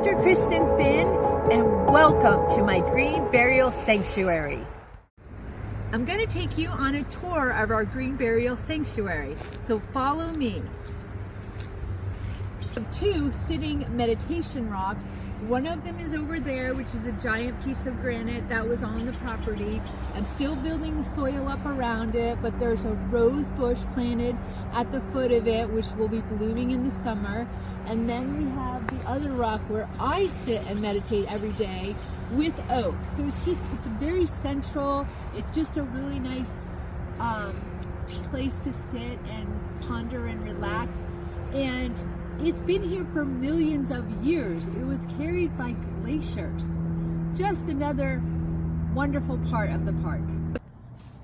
Dr. Kristen Finn, and welcome to my Green Burial Sanctuary. I'm going to take you on a tour of our Green Burial Sanctuary, so follow me. We have two sitting meditation rocks. One of them is over there, which is a giant piece of granite that was on the property. I'm still building the soil up around it, but there's a rose bush planted at the foot of it, which will be blooming in the summer. And then we have the other rock where I sit and meditate every day with oak. So it's very central. It's just a really nice place to sit and ponder and relax. And it's been here for millions of years. It was carried by glaciers. Just another wonderful part of the park.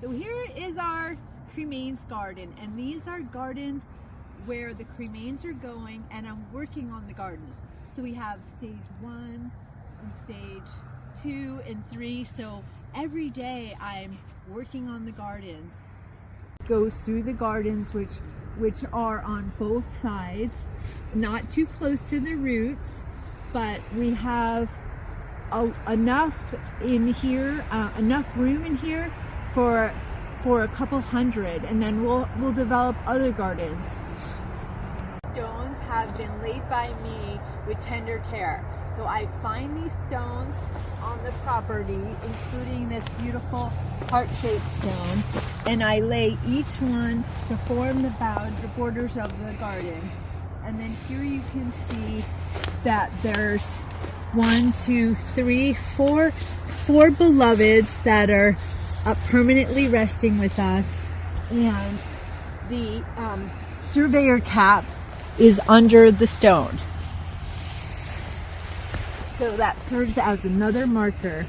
So here is our cremains garden, and these are gardens where the cremains are going, and I'm working on the gardens. So we have stage 1 and stage 2 and 3. So every day I'm working on the gardens. Goes through the gardens, which are on both sides, not too close to the roots, but we have enough in here, enough room in here for a couple hundred, and then we'll develop other gardens. Stones have been laid by me with tender care. So I find these stones on the property, including this beautiful heart-shaped stone, and I lay each one to form the borders of the garden. And then here you can see that there's 1, 2, 3, 4 beloveds that are permanently resting with us, and the surveyor cap is under the stone. So that serves as another marker.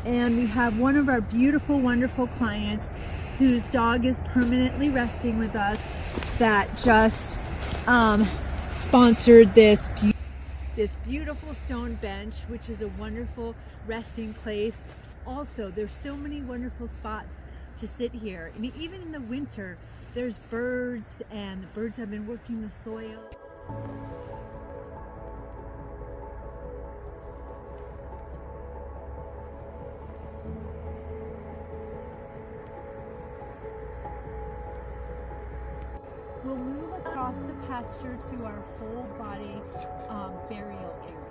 And we have one of our beautiful, wonderful clients whose dog is permanently resting with us that just sponsored this beautiful stone bench, which is a wonderful resting place. Also, there's so many wonderful spots to sit here. And even in the winter, there's birds, and the birds have been working the soil. We'll move across the pasture to our whole body burial area.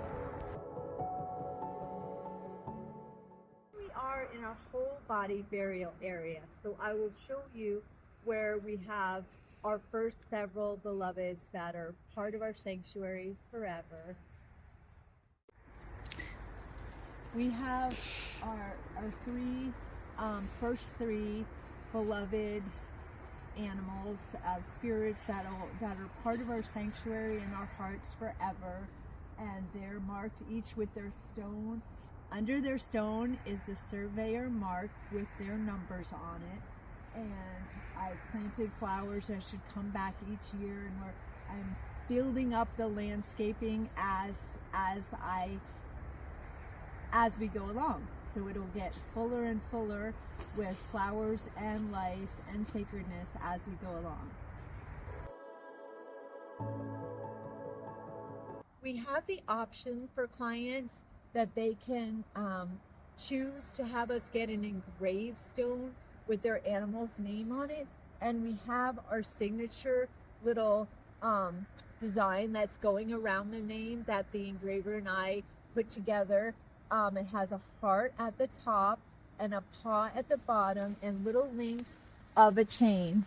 We are in our whole body burial area, so I will show you where we have our first several beloveds that are part of our sanctuary forever. We have our first three beloved animals, spirits that are part of our sanctuary and our hearts forever, and they're marked each with their stone. Under their stone is the surveyor mark with their numbers on it, and I've planted flowers that should come back each year, and I'm building up the landscaping as we go along. So it'll get fuller and fuller with flowers and life and sacredness as we go along. We have the option for clients that they can choose to have us get an engraved stone with their animal's name on it. And we have our signature little design that's going around the name that the engraver and I put together. It has a heart at the top and a paw at the bottom and little links of a chain.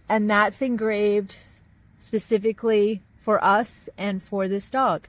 And that's engraved specifically for us and for this dog.